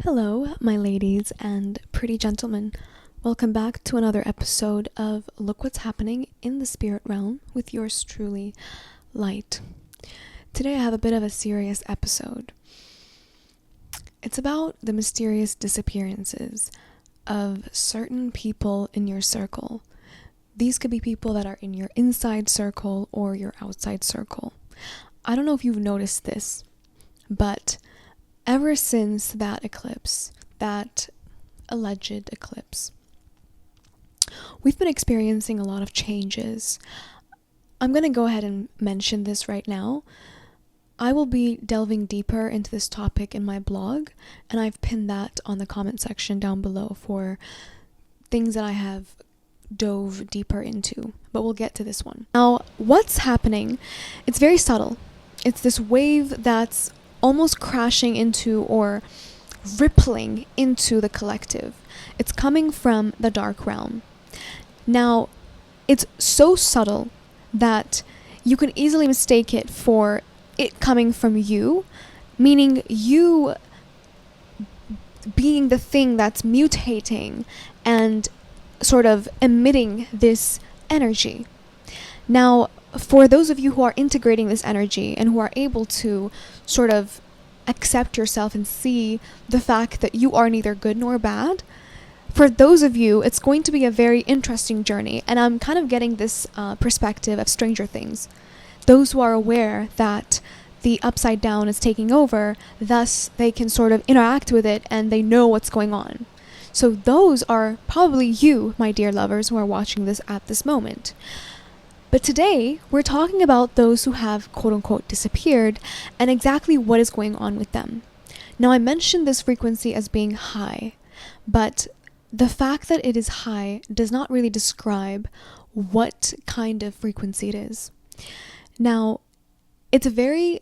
Hello, my ladies and pretty gentlemen. Welcome back to another episode of Look What's Happening in the Spirit Realm with yours truly, Light. Today I have a bit of a serious episode. It's about the mysterious disappearances of certain people in your circle. These could be people that are in your inside circle or your outside circle. I don't know if you've noticed this, but ever since that eclipse, that alleged eclipse, we've been experiencing a lot of changes. I'm going to go ahead and mention this right now. I will be delving deeper into this topic in my blog, and I've pinned that on the comment section down below for things that I have dove deeper into, but we'll get to this one. Now, what's happening? It's very subtle. It's this wave that's almost crashing into or rippling into the collective. It's coming from the dark realm. Now, it's so subtle that you can easily mistake it for it coming from you, meaning you being the thing that's mutating and sort of emitting this energy. Now, for those of you who are integrating this energy and who are able to sort of accept yourself and see the fact that you are neither good nor bad, for those of you, it's going to be a very interesting journey. And I'm kind of getting this perspective of Stranger Things. Those who are aware that the upside down is taking over, thus they can sort of interact with it and they know what's going on. So those are probably you, my dear lovers, who are watching this at this moment. But today, we're talking about those who have quote-unquote disappeared and exactly what is going on with them. Now, I mentioned this frequency as being high, but the fact that it is high does not really describe what kind of frequency it is. Now, it's a very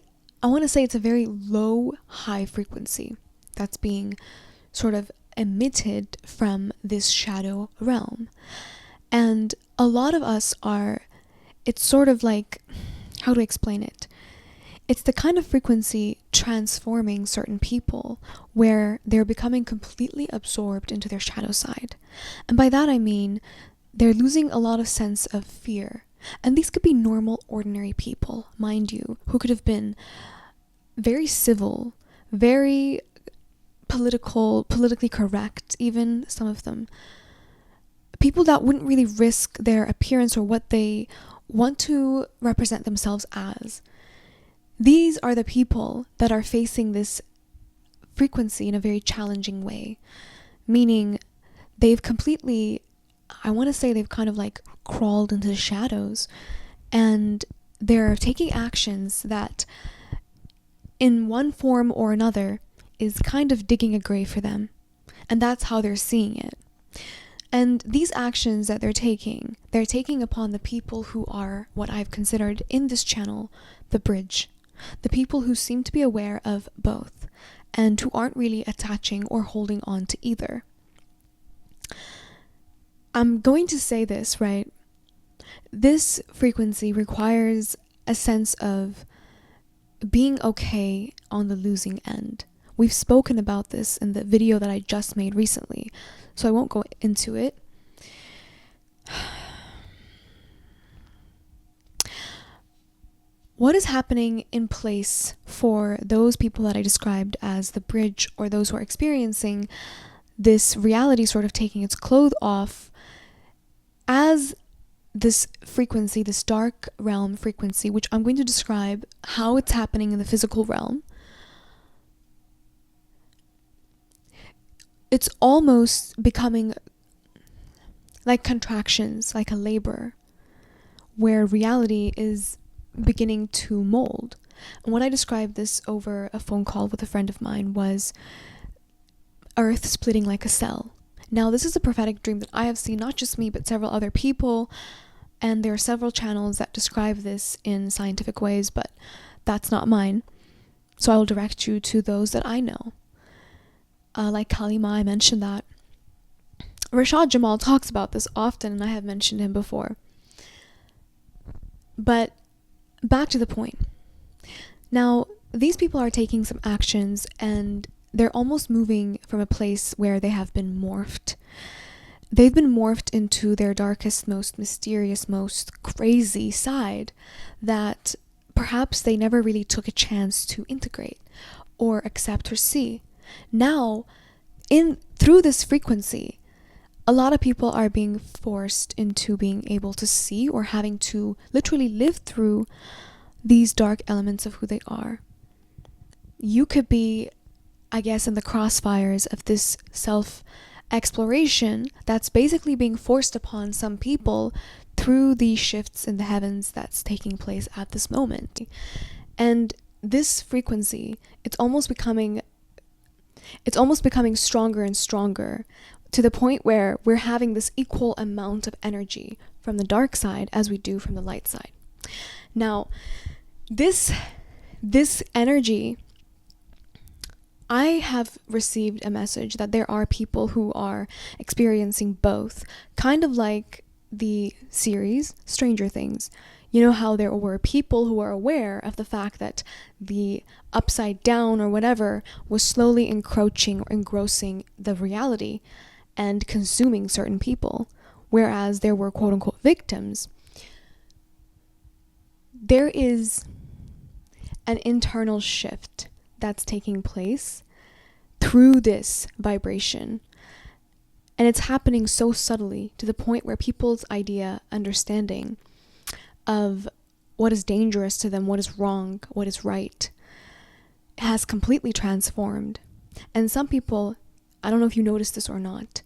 low high frequency that's being sort of emitted from this shadow realm. And a lot of us are... It's sort of like, how to explain it? It's the kind of frequency transforming certain people where they're becoming completely absorbed into their shadow side. And by that I mean they're losing a lot of sense of fear. And these could be normal, ordinary people, mind you, who could have been very civil, very politically correct, even some of them. People that wouldn't really risk their appearance or what they want to represent themselves as. These are the people that are facing this frequency in a very challenging way, meaning they've completely, I want to say they've kind of like crawled into the shadows, and they're taking actions that in one form or another is kind of digging a grave for them, and that's how they're seeing it. And these actions that they're taking upon the people who are what I've considered in this channel the bridge. The people who seem to be aware of both and who aren't really attaching or holding on to either. I'm going to say this, right? This frequency requires a sense of being okay on the losing end. We've spoken about this in the video that I just made recently, so I won't go into it. What is happening in place for those people that I described as the bridge, or those who are experiencing this reality sort of taking its clothes off, as this frequency, this dark realm frequency, which I'm going to describe how it's happening in the physical realm. It's almost becoming like contractions, like a labor, where reality is beginning to mold. And when I described this over a phone call with a friend of mine was Earth splitting like a cell. Now, this is a prophetic dream that I have seen, not just me, but several other people, and there are several channels that describe this in scientific ways, but that's not mine. So I will direct you to those that I know. Like Kalima, I mentioned that. Rashad Jamal talks about this often, and I have mentioned him before. But back to the point. Now, these people are taking some actions, and they're almost moving from a place where they have been morphed. They've been morphed into their darkest, most mysterious, most crazy side that perhaps they never really took a chance to integrate or accept or see. Now, through this frequency, a lot of people are being forced into being able to see or having to literally live through these dark elements of who they are. You could be, I guess, in the crossfires of this self-exploration that's basically being forced upon some people through the shifts in the heavens that's taking place at this moment. And this frequency, it's almost becoming stronger and stronger, to the point where we're having this equal amount of energy from the dark side as we do from the light side. Now, this energy, I have received a message that there are people who are experiencing both, kind of like the series Stranger Things. You know how there were people who are aware of the fact that the upside down or whatever was slowly encroaching or engrossing the reality and consuming certain people, whereas there were quote-unquote victims. There is an internal shift that's taking place through this vibration. And it's happening so subtly to the point where people's understanding of what is dangerous to them, what is wrong, what is right, has completely transformed. And some people, I don't know if you noticed this or not,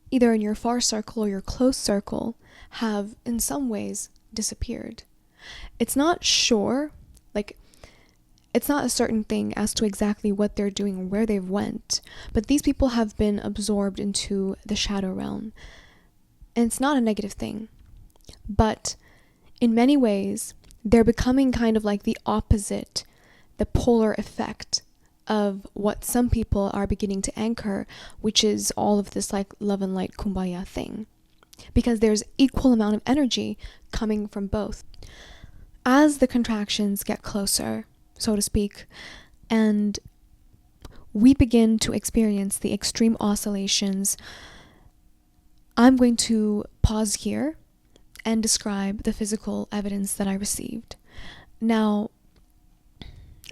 either in your far circle or your close circle, have in some ways disappeared. It's not sure, it's not a certain thing as to exactly what they're doing or where they've went, but these people have been absorbed into the shadow realm. And it's not a negative thing, but in many ways, they're becoming kind of like the opposite, the polar effect of what some people are beginning to anchor, which is all of this like love and light kumbaya thing. Because there's equal amount of energy coming from both. As the contractions get closer, so to speak, and we begin to experience the extreme oscillations, I'm going to pause here and describe the physical evidence that I received. Now,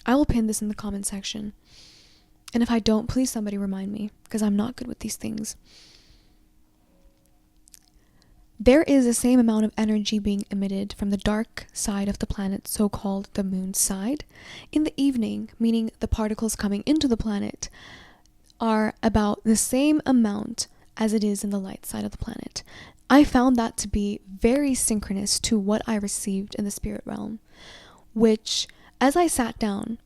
I will pin this in the comment section. And if I don't, please somebody remind me, because I'm not good with these things. There is the same amount of energy being emitted from the dark side of the planet, so-called the moon side, in the evening, meaning the particles coming into the planet are about the same amount as it is in the light side of the planet. I found that to be very synchronous to what I received in the spirit realm, which, as I sat down,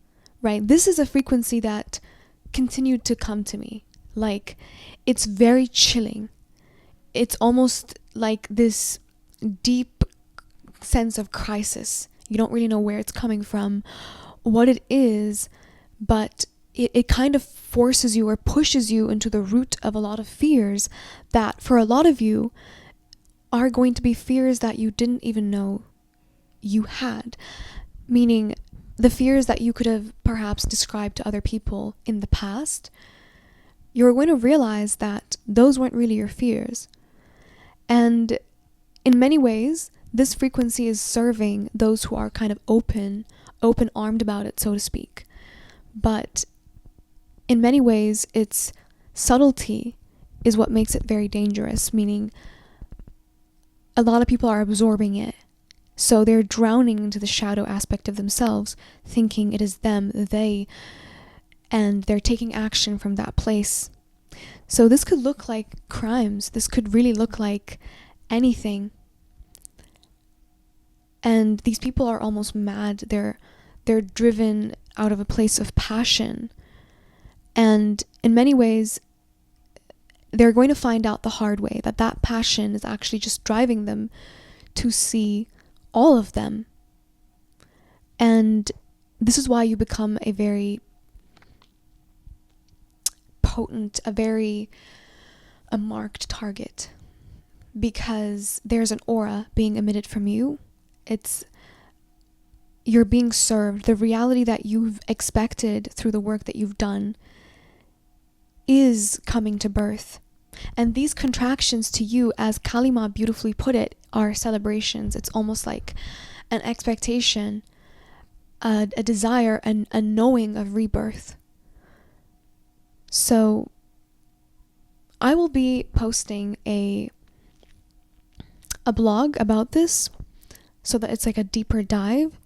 right, this is a frequency that continued to come to me. Like, it's very chilling. It's almost like this deep sense of crisis. You don't really know where it's coming from, what it is, but it kind of forces you or pushes you into the root of a lot of fears that for a lot of you are going to be fears that you didn't even know you had. Meaning the fears that you could have perhaps described to other people in the past, you're going to realize that those weren't really your fears. And in many ways, this frequency is serving those who are kind of open-armed about it, so to speak. But in many ways, its subtlety is what makes it very dangerous, meaning a lot of people are absorbing it. So they're drowning into the shadow aspect of themselves, thinking it is them, they, and they're taking action from that place. So this could look like crimes. This could really look like anything. And these people are almost mad. They're driven out of a place of passion. And in many ways, they're going to find out the hard way that passion is actually just driving them to see all of them. And this is why you become a very potent, a marked target, because there's an aura being emitted from you. You're being served. The reality that you've expected through the work that you've done is coming to birth. And these contractions to you, as Kalima beautifully put it, are celebrations. It's almost like an expectation, a desire, a knowing of rebirth. So I will be posting a blog about this so that it's like a deeper dive.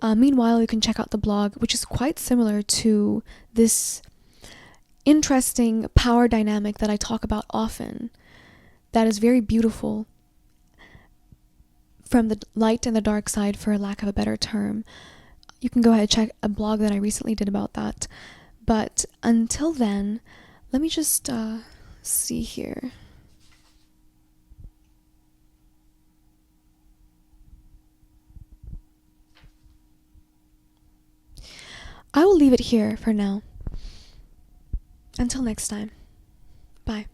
Meanwhile, you can check out the blog, which is quite similar to this interesting power dynamic that I talk about often, that is very beautiful from the light and the dark side, for lack of a better term. You can go ahead and check a blog that I recently did about that. But until then, let me just see here. I will leave it here for now. Until next time. Bye.